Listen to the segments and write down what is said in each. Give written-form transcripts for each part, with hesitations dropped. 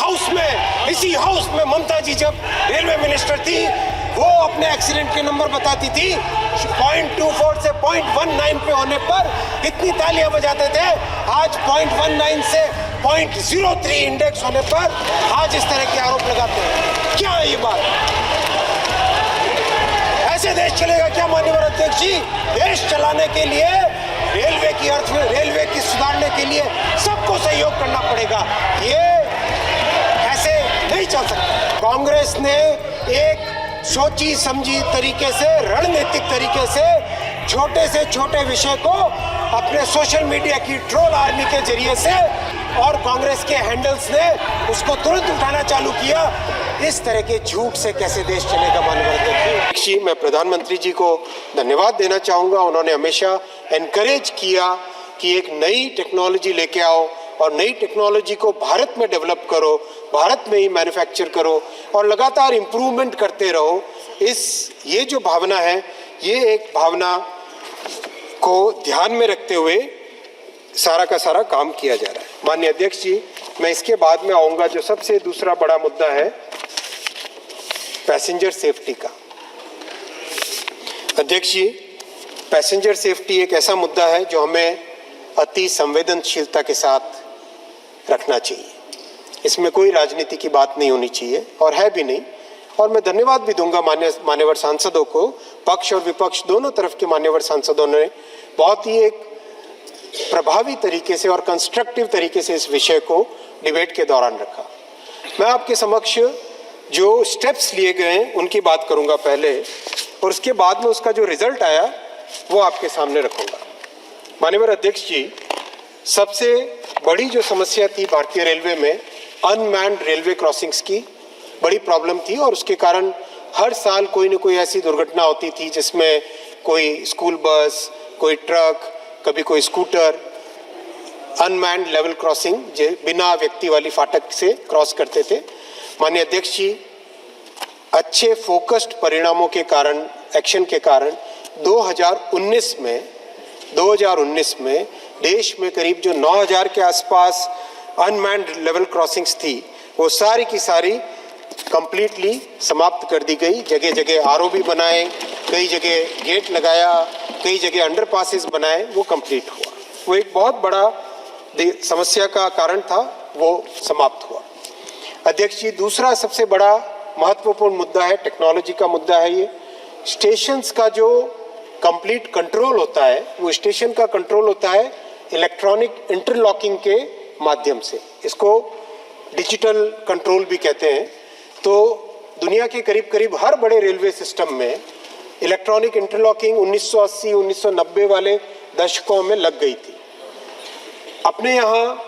House में, इसी house में ममता जी जब रेलवे मिनिस्टर थी, वो अपने एक्सीडेंट के नंबर बताती थी, 0.24 से 0.19 पे होने पर कितनी तालियां बजाते थे। आज 0.19 से 0.03 इंडेक्स होने पर आज इस तरह के आरोप लगाते हैं। क्या है ये बात? ऐसे देश चलेगा क्या माननीय अध्यक्ष जी? देश चलाने के लिए रेलवे की सुधारने के लिए सबको सहयोग करना पड़ेगा। ये ऐसे नहीं चल सकता। कांग्रेस ने एक सोची समझी तरीके से, रणनीतिक तरीके से छोटे से छोटे विषय को अपने सोशल मीडिया की ट्रोल आर्मी के जरिए से और कांग्रेस के हैंडल्स ने उसको तुरंत उठाना चालू किया। इस तरह के झूठ से कैसे देश चलेगा माननीय अध्यक्ष जी? मैं प्रधानमंत्री जी को धन्यवाद देना चाहूँगा। उन्होंने हमेशा एनकरेज किया कि एक नई टेक्नोलॉजी लेके आओ और नई टेक्नोलॉजी को भारत में डेवलप करो, भारत में ही मैन्युफैक्चर करो और लगातार इम्प्रूवमेंट करते रहो। ये जो भावना है, ये एक भावना को ध्यान में रखते हुए सारा का सारा काम किया जा रहा है। माननीय अध्यक्ष जी, मैं इसके बाद में आऊँगा जो सबसे दूसरा बड़ा मुद्दा है पैसेंजर सेफ्टी का। अध्यक्ष जी, पैसेंजर सेफ्टी एक ऐसा मुद्दा है जो हमें अति संवेदनशीलता के साथ रखना चाहिए। इसमें कोई राजनीति की बात नहीं होनी चाहिए और है भी नहीं। और मैं धन्यवाद भी दूंगा मान्यवर सांसदों को, पक्ष और विपक्ष दोनों तरफ के मान्यवर सांसदों ने बहुत ही एक प्रभावी तरीके से और कंस्ट्रक्टिव तरीके से इस विषय को डिबेट के दौरान रखा। मैं आपके समक्ष जो स्टेप्स लिए गए हैं उनकी बात करूंगा पहले, और उसके बाद में उसका जो रिजल्ट आया वो आपके सामने रखूंगा। माननीय अध्यक्ष जी, सबसे बड़ी जो समस्या थी भारतीय रेलवे में, अनमैन्ड रेलवे क्रॉसिंग्स की बड़ी प्रॉब्लम थी और उसके कारण हर साल कोई न कोई ऐसी दुर्घटना होती थी जिसमें कोई स्कूल बस, कोई ट्रक, कभी कोई स्कूटर अनमैन्ड लेवल क्रॉसिंग बिना व्यक्ति वाली फाटक से क्रॉस करते थे। माननीय अध्यक्ष जी, अच्छे फोकस्ड परिणामों के कारण, एक्शन के कारण 2019 में देश में करीब जो 9000 के आसपास अनमैन्ड लेवल क्रॉसिंग्स थी, वो सारी की सारी कंप्लीटली समाप्त कर दी गई। जगह जगह आरओबी बनाए, कई जगह गेट लगाया, कई जगह अंडरपासेस बनाए, वो कंप्लीट हुआ। वो एक बहुत बड़ा समस्या का कारण था, वो समाप्त हुआ। अध्यक्ष जी, दूसरा सबसे बड़ा महत्वपूर्ण मुद्दा है, टेक्नोलॉजी का मुद्दा है। ये स्टेशंस का जो कंप्लीट कंट्रोल होता है, वो स्टेशन का कंट्रोल होता है इलेक्ट्रॉनिक इंटरलॉकिंग के माध्यम से। इसको डिजिटल कंट्रोल भी कहते हैं। तो दुनिया के करीब करीब हर बड़े रेलवे सिस्टम में इलेक्ट्रॉनिक इंटरलॉकिंग 1980-1990 वाले दशकों में लग गई थी। अपने यहाँ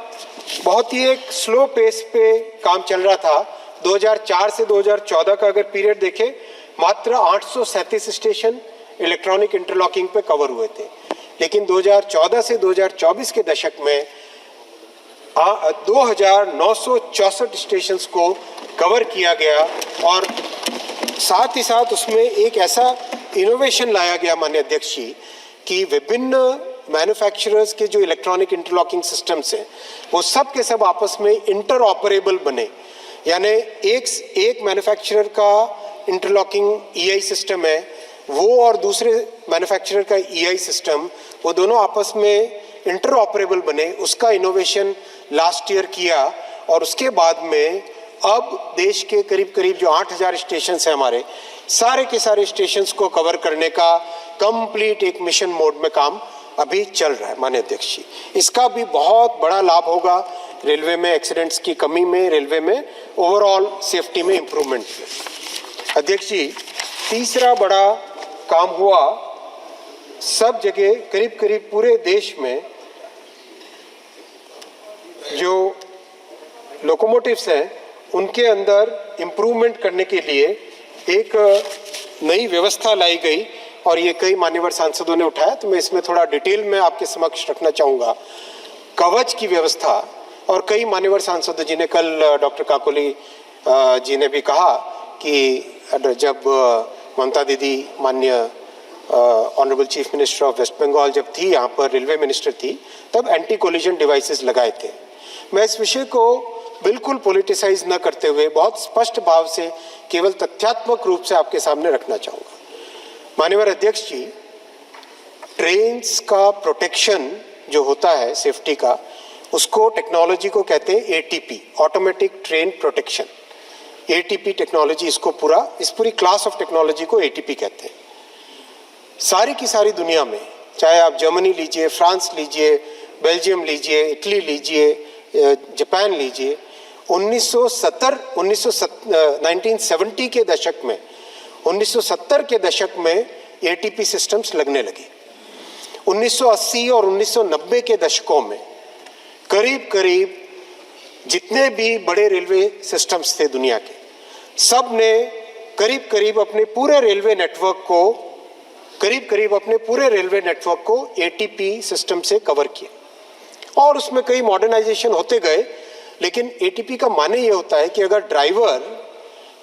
बहुत ही एक स्लो पेस पे काम चल रहा था। 2004 से 2014 का अगर पीरियड देखें, मात्र 837 स्टेशन इलेक्ट्रॉनिक इंटरलॉकिंग पे कवर हुए थे। लेकिन 2014 से 2024 के दशक में 2964 स्टेशंस को कवर किया गया और साथ ही साथ उसमें एक ऐसा इनोवेशन लाया गया माननीय अध्यक्ष जी कि विभिन्न मैन्युफैक्चरर्स के जो इलेक्ट्रॉनिक इंटरलॉकिंग सिस्टम्स हैं, वो सब के सब आपस में इंटर ऑपरेबल बने। यानी एक मैन्युफैक्चरर का इंटरलॉकिंग ईआई सिस्टम है, वो और दूसरे मैन्युफैक्चरर का ईआई सिस्टम, वो दोनों आपस में इंटर ऑपरेबल बने। उसका इनोवेशन लास्ट ईयर किया और उसके बाद में अब देश के करीब करीब जो 8000 स्टेशन हैं हमारे, सारे के सारे स्टेशंस को कवर करने का कंप्लीट एक मिशन मोड में काम अभी चल रहा है माननीय अध्यक्ष जी। इसका भी बहुत बड़ा लाभ होगा रेलवे में एक्सीडेंट्स की कमी में, रेलवे में ओवरऑल सेफ्टी में इम्प्रूवमेंट में। अध्यक्ष जी, तीसरा बड़ा काम हुआ, सब जगह करीब करीब पूरे देश में जो लोकोमोटिव्स हैं उनके अंदर इम्प्रूवमेंट करने के लिए एक नई व्यवस्था लाई गई और ये कई मान्यवर सांसदों ने उठाया, तो मैं इसमें थोड़ा डिटेल में आपके समक्ष रखना चाहूँगा। कवच की व्यवस्था, और कई मान्यवर सांसदों जी ने, कल डॉक्टर काकोली जी ने भी कहा कि जब ममता दीदी माननीय honourable chief minister of West Bengal जब थी यहाँ पर, रेलवे मिनिस्टर थी, तब एंटी कोलिजन डिवाइसेस लगाए थे। मैं इस विषय को बिल्कुल पॉलिटिसाइज न करते हुए बहुत स्पष्ट भाव से केवल तथ्यात्मक रूप से आपके सामने रखना चाहूँगा। माननीय अध्यक्ष जी, ट्रेन्स का प्रोटेक्शन जो होता है सेफ्टी का, उसको टेक्नोलॉजी को कहते हैं ATP, automatic train protection. ATP technology, इसको इस पूरी क्लास ऑफ टेक्नोलॉजी को एटीपी कहते हैं। सारी की सारी दुनिया में, चाहे आप जर्मनी लीजिए, फ्रांस लीजिए, बेल्जियम लीजिए, इटली लीजिए, जापान लीजिए, 1970 के दशक में, 1970 के दशक में एटीपी सिस्टम्स लगने लगे। 1980 और 1990 के दशकों में करीब करीब जितने भी बड़े रेलवे सिस्टम्स थे दुनिया के, सब ने करीब करीब अपने पूरे रेलवे नेटवर्क को एटीपी सिस्टम से कवर किया, और उसमें कई मॉडर्नाइजेशन होते गए। लेकिन एटीपी का माने ये होता है कि अगर ड्राइवर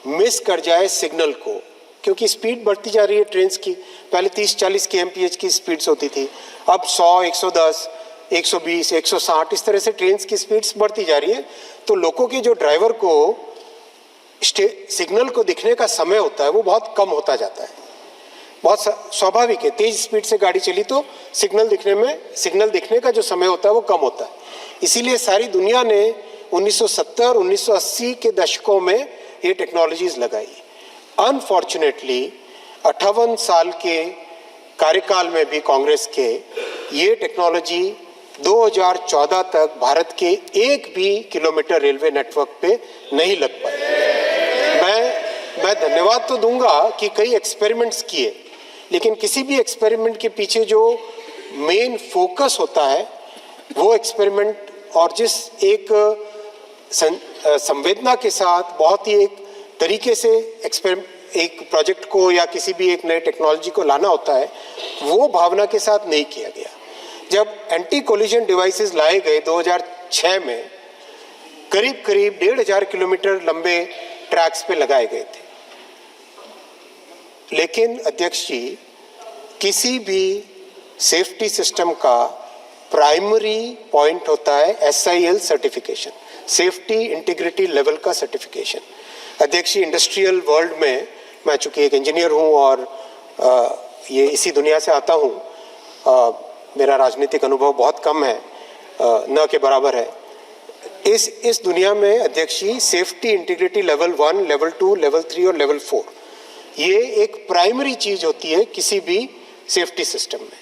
मिस कर जाए सिग्नल को, क्योंकि स्पीड बढ़ती जा रही है ट्रेन्स की, पहले 30-40 kmph की स्पीड्स होती थी, अब 100, 110, 120, 160 इस तरह से ट्रेन्स की स्पीड्स बढ़ती जा रही है। तो लोगों के जो ड्राइवर को सिग्नल को दिखने का समय होता है वो बहुत कम होता जाता है। बहुत स्वाभाविक है, तेज स्पीड से गाड़ी चली तो सिग्नल दिखने का जो समय होता है वो कम होता है। इसीलिए सारी दुनिया ने 1970, 1980 के दशकों में ये टेक्नोलॉजीज लगाई। अनफॉर्चुनेटली 58 साल के कार्यकाल में भी कांग्रेस के ये टेक्नोलॉजी 2014 तक भारत के एक भी किलोमीटर रेलवे नेटवर्क पे नहीं लग पाई। मैं धन्यवाद तो दूंगा कि कई एक्सपेरिमेंट्स किए, लेकिन किसी भी एक्सपेरिमेंट के पीछे जो मेन फोकस होता है वो एक्सपेरिमेंट, और जिस एक संवेदना के साथ बहुत ही एक तरीके से एक प्रोजेक्ट को या किसी भी एक नए टेक्नोलॉजी को लाना होता है, वो भावना के साथ नहीं किया गया। जब एंटी कोलिजन डिवाइसेस लाए गए 2006 में, करीब करीब 1,500 किलोमीटर लंबे ट्रैक्स पे लगाए गए थे। लेकिन अध्यक्ष जी, किसी भी सेफ्टी सिस्टम का प्राइमरी पॉइंट होता है SIL certification, safety integrity level का सर्टिफिकेशन। अध्यक्ष जी, इंडस्ट्रियल वर्ल्ड में मैं चूंकि एक इंजीनियर हूं और ये इसी दुनिया से आता हूं, मेरा राजनीतिक अनुभव बहुत कम है, न के बराबर है। इस दुनिया में अध्यक्ष जी, safety integrity level 1, level 2, level 3 और लेवल 4 ये एक प्राइमरी चीज होती है किसी भी सेफ्टी सिस्टम में।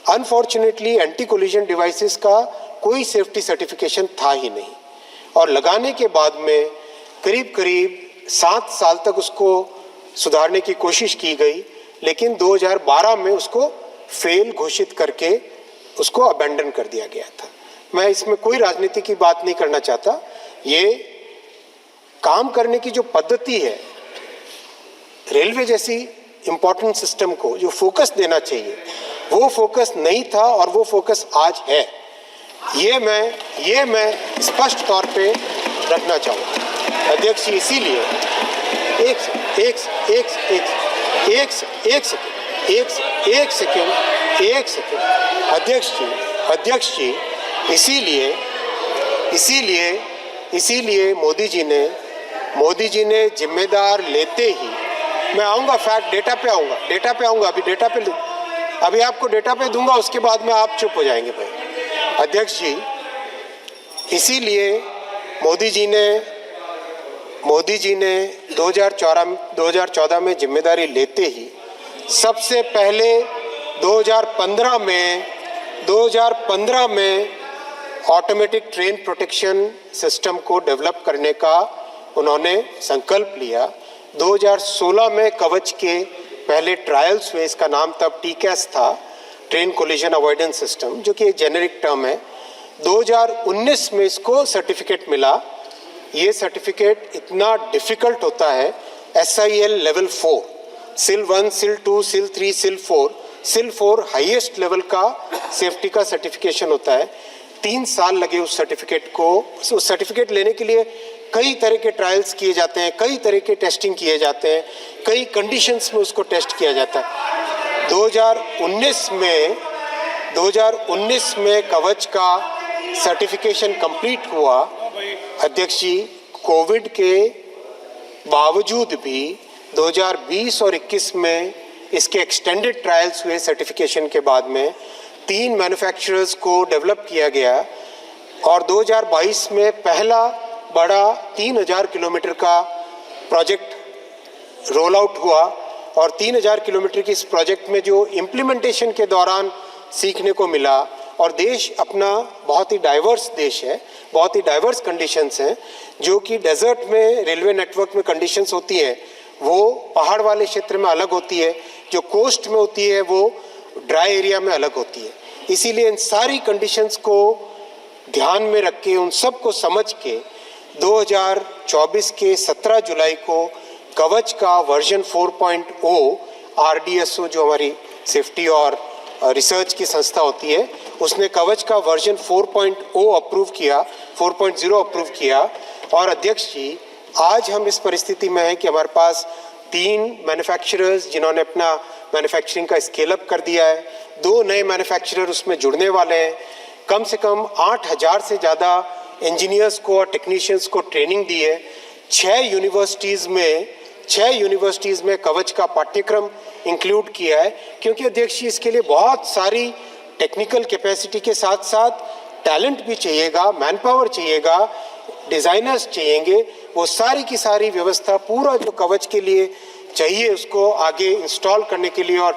अनफॉर्चुनेटली एंटी कोलिजन डिवाइसेस का कोई सेफ्टी सर्टिफिकेशन था ही नहीं, और लगाने के बाद में करीब करीब 7 साल तक उसको सुधारने की कोशिश की गई, लेकिन 2012 में उसको फेल घोषित करके उसको अबैंडन कर दिया गया था। मैं इसमें कोई राजनीति की बात नहीं करना चाहता। ये काम करने की जो पद्धति है, रेलवे जैसी इंपॉर्टेंट सिस्टम को जो फोकस देना चाहिए वो फोकस नहीं था, और वो फोकस आज है। ये मैं स्पष्ट तौर पे रखना चाहूँगा अध्यक्ष जी। इसीलिए एक सेकेंड अध्यक्ष जी, इसीलिए मोदी जी ने जिम्मेदार लेते ही, मैं आऊँगा फैक्ट डेटा पे आऊँगा, अभी आपको डेटा पे दूंगा, उसके बाद में आप चुप हो जाएंगे भाई। अध्यक्ष जी, इसीलिए मोदी जी ने 2014 में जिम्मेदारी लेते ही सबसे पहले 2015 में ऑटोमेटिक ट्रेन प्रोटेक्शन सिस्टम को डेवलप करने का उन्होंने संकल्प लिया। 2016 में कवच के पहले ट्रायल्स हुए, इसका नाम तब TCAS था, ट्रेन कोलिजन अवॉइडेंस सिस्टम, जो कि एक जेनेरिक टर्म है। 2019 में इसको सर्टिफिकेट मिला। ये सर्टिफिकेट इतना डिफिकल्ट होता है, SIL level 4, SIL 1, SIL 2, SIL 3, SIL 4 highest level का सेफ्टी का सर्टिफिकेशन होता है। 3 साल लगे उस सर्टिफिकेट लेने के लिए। कई तरह के ट्रायल्स किए जाते हैं, कई तरह के टेस्टिंग किए जाते हैं, कई कंडीशंस में उसको टेस्ट किया जाता है। 2019 में कवच का सर्टिफिकेशन कंप्लीट हुआ। अध्यक्ष जी, कोविड के बावजूद भी 2020 और 21 में इसके एक्सटेंडेड ट्रायल्स हुए सर्टिफिकेशन के बाद में 3 मैन्युफैक्चरर्स को डेवलप किया गया और 2022 में पहला बड़ा 3000 किलोमीटर का प्रोजेक्ट रोल आउट हुआ और 3000 किलोमीटर की इस प्रोजेक्ट में जो इम्प्लीमेंटेशन के दौरान सीखने को मिला, और देश अपना बहुत ही डाइवर्स देश है, बहुत ही डाइवर्स कंडीशंस हैं, जो कि डेजर्ट में रेलवे नेटवर्क में कंडीशंस होती हैं वो पहाड़ वाले क्षेत्र में अलग होती है, जो कोस्ट में होती है वो ड्राई एरिया में अलग होती है। इसीलिए इन सारी कंडीशंस को ध्यान में रख के, उन सब को समझ के 2024 के 17 जुलाई को कवच का वर्जन 4.0 RDSO जो हमारी सेफ्टी और रिसर्च की संस्था होती है, उसने कवच का वर्जन 4.0 अप्रूव किया, 4.0 अप्रूव किया। और अध्यक्ष जी, आज हम इस परिस्थिति में हैं कि हमारे पास 3 मैन्युफैक्चरर्स जिन्होंने अपना मैन्युफैक्चरिंग का स्केल अप कर दिया है, 2 नए मैन्युफैक्चरर उसमें जुड़ने वाले हैं, कम से कम 8000 से ज़्यादा इंजीनियर्स को और टेक्नीशियंस को ट्रेनिंग दी है। 6 यूनिवर्सिटीज़ में कवच का पाठ्यक्रम इंक्लूड किया है, क्योंकि अध्यक्ष जी इसके लिए बहुत सारी टेक्निकल कैपेसिटी के साथ साथ टैलेंट भी चाहिएगा, मैन पावर चाहिएगा, डिज़ाइनर्स चाहिएंगे। वो सारी की सारी व्यवस्था पूरा जो कवच के लिए चाहिए उसको आगे इंस्टॉल करने के लिए और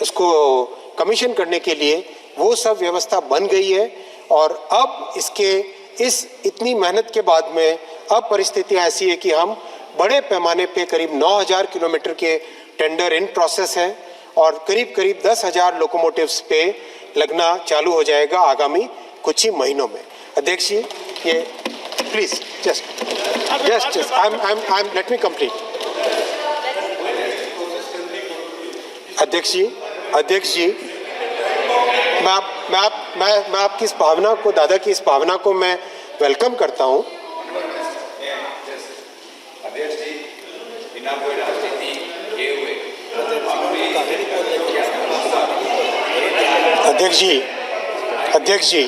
उसको कमीशन करने के लिए वो सब व्यवस्था बन गई है। और अब इस इतनी मेहनत के बाद में अब परिस्थितियाँ ऐसी है कि हम बड़े पैमाने पे करीब 9000 किलोमीटर के टेंडर इन प्रोसेस हैं और करीब 10,000 लोकोमोटिव्स पे लगना चालू हो जाएगा आगामी कुछ ही महीनों में। अध्यक्ष जी, ये please just I let me complete. अध्यक्ष जी, मैं आपकी इस भावना को, दादा की इस भावना को मैं वेलकम करता हूं। अध्यक्ष जी, बिना कोई राजनीति किए हुए अध्यक्ष जी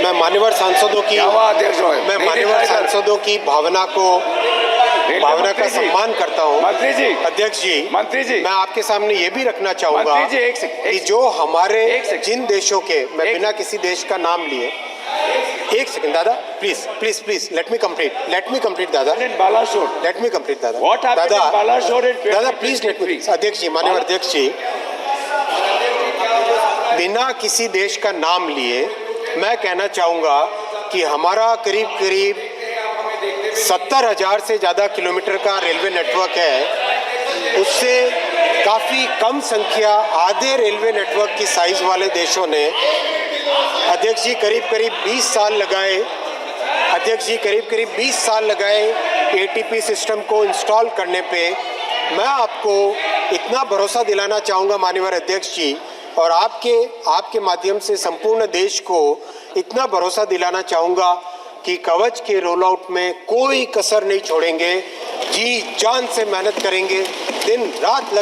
मैं मान्यवर सांसदों की भावना का सम्मान करता हूं। मंत्री जी, मैं आपके सामने ये भी रखना चाहूंगा कि जो हमारे जिन देशों के, मैं बिना किसी देश का नाम लिए, एक सेकंड दादा, प्लीज लेट मी कंप्लीट दादा, दादा प्लीज लेट मी। अध्यक्ष जी, माननीय अध्यक्ष जी, बिना किसी देश का नाम लिए मैं कहना चाहूंगा कि हमारा करीब 70,000 से ज़्यादा किलोमीटर का रेलवे नेटवर्क है। उससे काफ़ी कम संख्या आधे रेलवे नेटवर्क की साइज वाले देशों ने अध्यक्ष जी करीब 20 साल लगाए। अध्यक्ष जी करीब 20 साल लगाए ATP सिस्टम को इंस्टॉल करने पे। मैं आपको इतना भरोसा दिलाना चाहूँगा माननीय अध्यक्ष जी, और आपके माध्यम से संपूर्ण देश को इतना भरोसा दिलाना चाहूँगा कि कवच के रोल आउट में कोई कसर नहीं छोड़ेंगे, जी जान से मेहनत करेंगे, दिन रात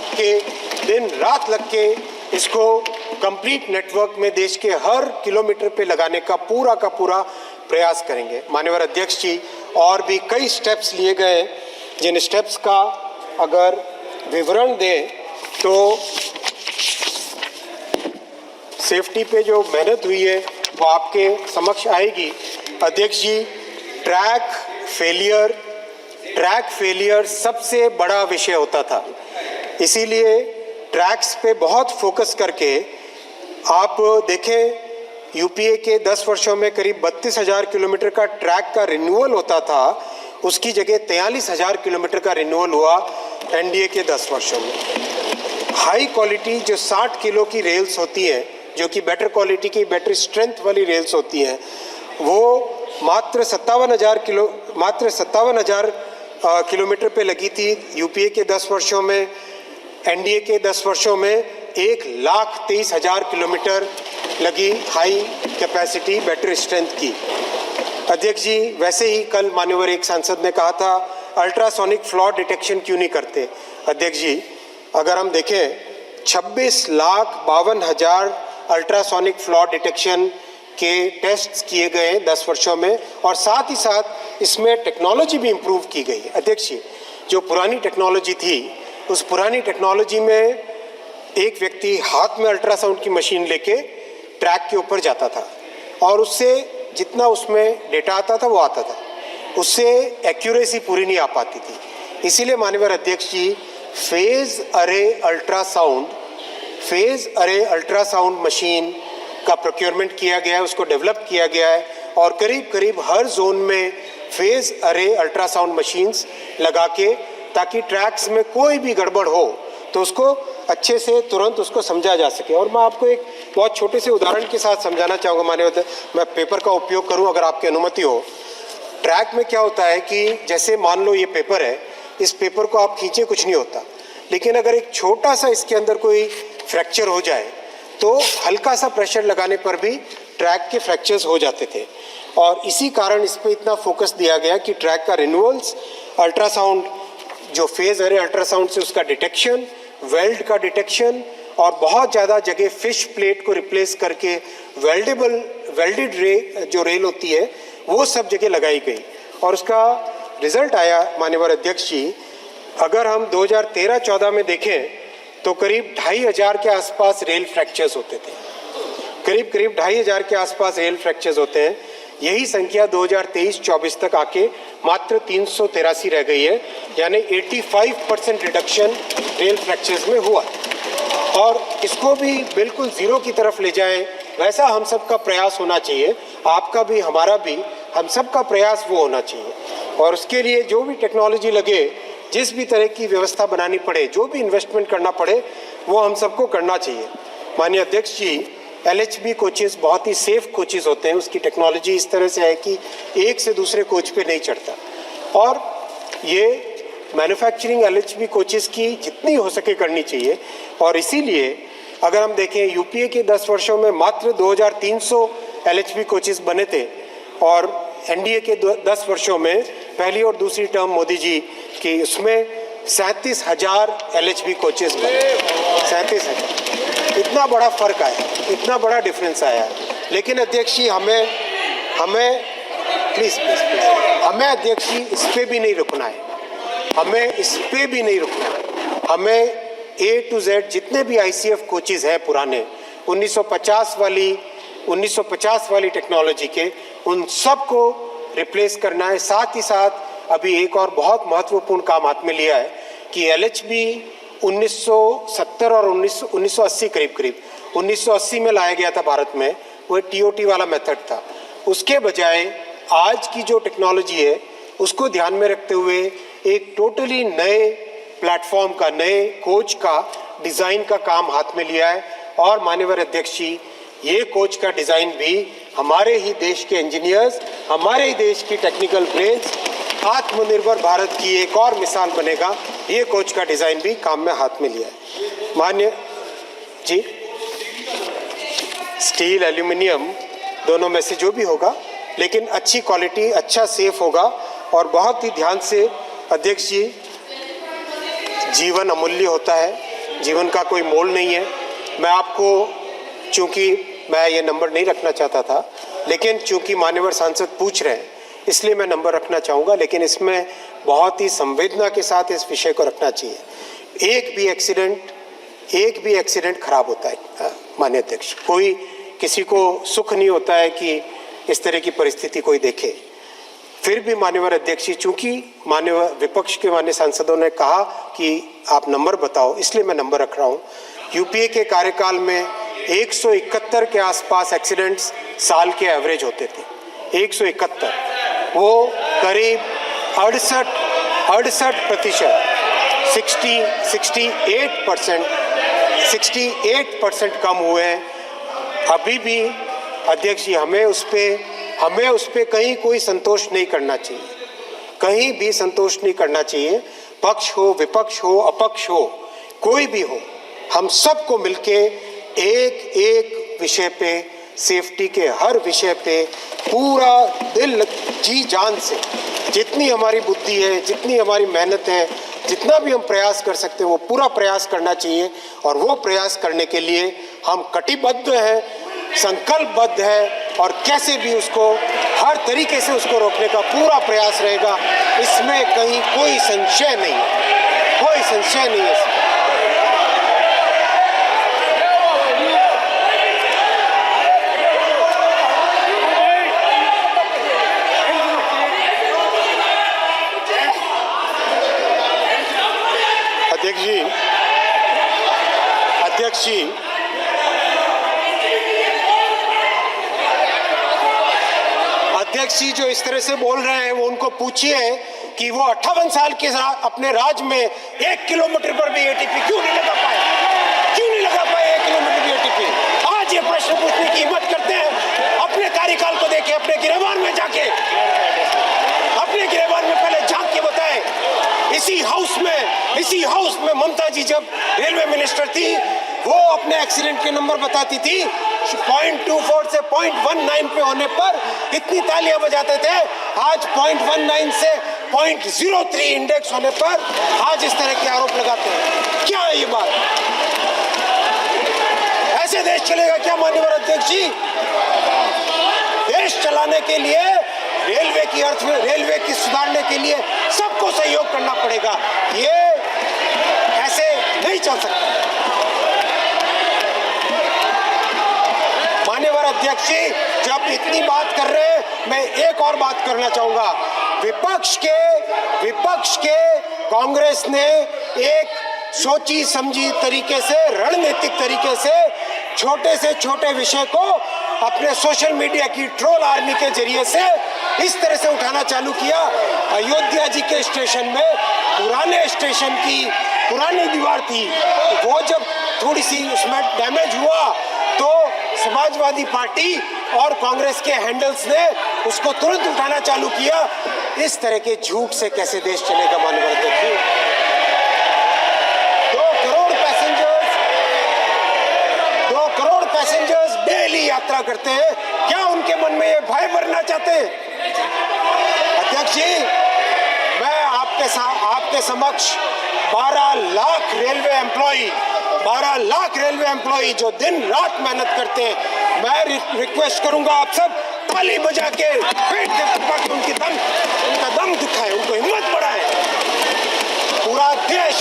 लग के इसको कंप्लीट नेटवर्क में देश के हर किलोमीटर पे लगाने का पूरा प्रयास करेंगे। माननीय अध्यक्ष जी, और भी कई स्टेप्स लिए गए, जिन स्टेप्स का अगर विवरण दें तो सेफ्टी पे जो मेहनत हुई है वो आपके समक्ष आएगी। अध्यक्ष जी, ट्रैक फेलियर सबसे बड़ा विषय होता था, इसीलिए ट्रैक्स पे बहुत फोकस करके आप देखें यूपीए के 10 वर्षों में करीब 32,000 किलोमीटर का ट्रैक का रिन्यूअल होता था, उसकी जगह 43,000 किलोमीटर का रिन्यूअल हुआ एनडीए के 10 वर्षों में। हाई क्वालिटी जो 60 किलो की रेल्स होती हैं, जो कि बेटर क्वालिटी की, बेटर स्ट्रेंथ वाली रेल्स होती हैं, वो मात्र 57,000 किलोमीटर पे लगी थी यूपीए के 10 वर्षों में। एनडीए के 10 वर्षों में 1,23,000 किलोमीटर लगी हाई कैपेसिटी बेटर स्ट्रेंथ की। अध्यक्ष जी, वैसे ही कल मान्यवर एक सांसद ने कहा था अल्ट्रासोनिक फ्लॉ डिटेक्शन क्यों नहीं करते। अध्यक्ष जी, अगर हम देखें 26,52,000 अल्ट्रासोनिक फ्लॉ डिटेक्शन के टेस्ट्स किए गए 10 वर्षों में, और साथ ही साथ इसमें टेक्नोलॉजी भी इम्प्रूव की गई। अध्यक्ष जी, जो पुरानी टेक्नोलॉजी थी, उस पुरानी टेक्नोलॉजी में एक व्यक्ति हाथ में अल्ट्रासाउंड की मशीन लेके ट्रैक के ऊपर जाता था और उससे जितना उसमें डेटा आता था वो आता था, उससे एक्यूरेसी पूरी नहीं आ पाती थी। इसीलिए माननीय अध्यक्ष जी, फेज अरे अल्ट्रासाउंड मशीन का प्रोक्योरमेंट किया गया है, उसको डेवलप किया गया है, और करीब करीब हर जोन में फेज अरे अल्ट्रासाउंड मशीन्स लगा के, ताकि ट्रैक्स में कोई भी गड़बड़ हो तो उसको अच्छे से तुरंत उसको समझा जा सके। और मैं आपको एक बहुत छोटे से उदाहरण के साथ समझाना चाहूँगा माननीय, मैं पेपर का उपयोग करूँ अगर आपकी अनुमति हो। ट्रैक में क्या होता है कि जैसे मान लो ये पेपर है, इस पेपर को आप खींचे कुछ नहीं होता, लेकिन अगर एक छोटा सा इसके अंदर कोई फ्रैक्चर हो जाए तो हल्का सा प्रेशर लगाने पर भी ट्रैक के फ्रैक्चर्स हो जाते थे। और इसी कारण इस पर इतना फोकस दिया गया कि ट्रैक का रिन्यूअल्स, अल्ट्रासाउंड जो फेज अरे अल्ट्रासाउंड से उसका डिटेक्शन, वेल्ड का डिटेक्शन, और बहुत ज़्यादा जगह फिश प्लेट को रिप्लेस करके वेल्डेड जो रेल होती है वो सब जगह लगाई गई। और उसका रिजल्ट आया माननीय अध्यक्ष जी, अगर हम 2013-14 में देखें तो करीब 2500 के आसपास रेल फ्रैक्चर्स होते थे, करीब 2500 के आसपास रेल फ्रैक्चर्स होते हैं। यही संख्या 2023-24 तक आके मात्र 383 रह गई है, यानी 85% रिडक्शन रेल फ्रैक्चर्स में हुआ। और इसको भी बिल्कुल ज़ीरो की तरफ ले जाएं, वैसा हम सब का प्रयास होना चाहिए, आपका भी हमारा भी, हम सब का प्रयास वो होना चाहिए। और उसके लिए जो भी टेक्नोलॉजी लगे, जिस भी तरह की व्यवस्था बनानी पड़े, जो भी इन्वेस्टमेंट करना पड़े, वो हम सबको करना चाहिए। माननीय अध्यक्ष जी, LHB कोचेस बहुत ही सेफ कोचेस होते हैं, उसकी टेक्नोलॉजी इस तरह से है कि एक से दूसरे कोच पे नहीं चढ़ता। और ये मैन्युफैक्चरिंग LHB कोचेस की जितनी हो सके करनी चाहिए। और इसीलिए अगर हम देखें, यूपीए के 10 वर्षों में मात्र 2300 LHB कोचेस बने थे, और NDA के 10 वर्षों में पहली और दूसरी टर्म मोदी जी की, उसमें 37,000 LHB कोचेस बने, 37,000। इतना बड़ा फर्क आया, इतना बड़ा डिफरेंस आया। लेकिन अध्यक्ष जी, हमें प्लीज हमें अध्यक्ष जी इस पे भी नहीं रुकना है, हमें इस पे भी नहीं रुकना है। हमें A to Z जितने भी ICF कोचेस हैं पुराने 1950 वाली टेक्नोलॉजी के, उन सब को रिप्लेस करना है। साथ ही साथ अभी एक और बहुत महत्वपूर्ण काम हाथ में लिया है कि LHB 1970 और 1980 करीब 1980 में लाया गया था भारत में, वो TOT वाला मेथड था। उसके बजाय आज की जो टेक्नोलॉजी है उसको ध्यान में रखते हुए एक टोटली नए प्लेटफॉर्म का, नए कोच का डिज़ाइन का काम हाथ में लिया है। और माननीय अध्यक्ष जी, ये कोच का डिज़ाइन भी हमारे ही देश के इंजीनियर्स, हमारे ही देश की टेक्निकल ब्रेन्स, आत्मनिर्भर भारत की एक और मिसाल बनेगा। ये कोच का डिज़ाइन भी काम में हाथ में लिया है। मान्य जी, स्टील, एल्यूमिनियम दोनों में से जो भी होगा, लेकिन अच्छी क्वालिटी, अच्छा सेफ होगा। और बहुत ही ध्यान से अध्यक्ष जी, जीवन अमूल्य होता है, जीवन का कोई मोल नहीं है। मैं आपको, चूंकि मैं ये नंबर नहीं रखना चाहता था, लेकिन चूंकि मान्यवर सांसद पूछ रहे हैं इसलिए मैं नंबर रखना चाहूँगा, लेकिन इसमें बहुत ही संवेदना के साथ इस विषय को रखना चाहिए। एक भी एक्सीडेंट खराब होता है माननीय अध्यक्ष, कोई किसी को सुख नहीं होता है कि इस तरह की परिस्थिति कोई देखे। फिर भी माननीय अध्यक्ष जी, चूंकि माननीय विपक्ष के माननीय सांसदों ने कहा कि आप नंबर बताओ, इसलिए मैं नंबर रख रहा हूँ। यूपीए के कार्यकाल में 171 के आसपास एक्सीडेंट्स साल के एवरेज होते थे, 171। वो करीब 68% 68% कम हुए हैं। अभी भी अध्यक्ष जी, हमें उस पे कहीं कोई संतोष नहीं करना चाहिए, कहीं भी संतोष नहीं करना चाहिए। पक्ष हो, विपक्ष हो, अपक्ष हो, कोई भी हो, हम सबको मिलके एक विषय पे, सेफ्टी के हर विषय पे पूरा दिल, जी जान से, जितनी हमारी बुद्धि है, जितनी हमारी मेहनत है, जितना भी हम प्रयास कर सकते हैं वो पूरा प्रयास करना चाहिए। और वो प्रयास करने के लिए हम कटिबद्ध हैं, संकल्पबद्ध है और कैसे भी उसको हर तरीके से उसको रोकने का पूरा प्रयास रहेगा। इसमें कहीं कोई संशय नहीं है, कोई संशय नहीं है। अध्यक्ष जी, अध्यक्ष जी जो इस तरह से बोल रहे हैं वो उनको पूछिए कि वो 58 साल के अपने राज में 1 किलोमीटर पर भी एटीपी क्यों नहीं लगा पाए, क्यों नहीं लगा पाए 1 किलोमीटर भी एटीपी। आज ये प्रश्न पूछने की हिम्मत करते हैं। अपने कार्यकाल को देखे, अपने गिरेबान में जाके, अपने गिरेबान में पहले झांक के बताए। इसी हाउस में ममता जी जब रेलवे मिनिस्टर थी वो अपने एक्सीडेंट के नंबर बताती थी, 0.24 से 0.19 पे होने पर इतनी तालियां बजाते थे। आज 0.19 से 0.03 इंडेक्स होने पर आज इस तरह के आरोप लगाते हैं। क्या है ये बात? ऐसे देश चलेगा क्या माननीय अध्यक्ष जी? देश चलाने के लिए रेलवे की सुधारने के लिए सबको सहयोग करना पड़ेगा। ये ऐसे नहीं चल सकता। माननीय अध्यक्ष जी जब इतनी बात कर रहे हैं, मैं एक और बात करना चाहूंगा। विपक्ष के कांग्रेस ने एक सोची समझी तरीके से, रणनीतिक तरीके से छोटे विषय को अपने सोशल मीडिया की ट्रोल आर्मी के जरिए से इस तरह से उठाना चालू किया। अयोध्या जी के स्टेशन में पुराने स्टेशन की पुरानी दीवार थी, वो जब थोड़ी सी उसमें डैमेज हुआ तो समाजवादी पार्टी और कांग्रेस के हैंडल्स ने उसको तुरंत उठाना चालू किया। इस तरह के झूठ से कैसे देश चलेगा माननीय अध्यक्ष जी? 2 करोड़ पैसेंजर्स डेली यात्रा करते हैं। क्या उनके मन में ये भय भरना चाहते हैं? अध्यक्ष जी, मैं आपके समक्ष 12 लाख रेलवे एम्प्लॉई जो दिन रात मेहनत करते हैं, मैं रिक्वेस्ट करूंगा आप सब ताली बजा के पेट के उनका दम दिखाएं, उनको हिम्मत बढ़ाएं। पूरा देश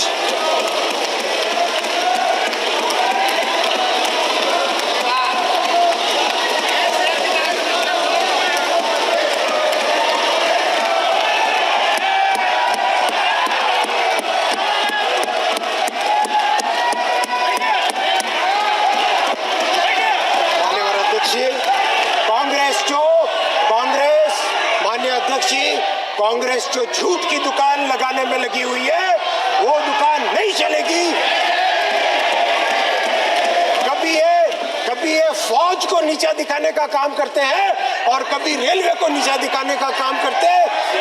कांग्रेस जो झूठ की दुकान लगाने में लगी हुई है, वो दुकान नहीं चलेगी। कभी ये फौज को नीचा दिखाने का काम करते हैं और कभी रेलवे को नीचा दिखाने का काम करते हैं।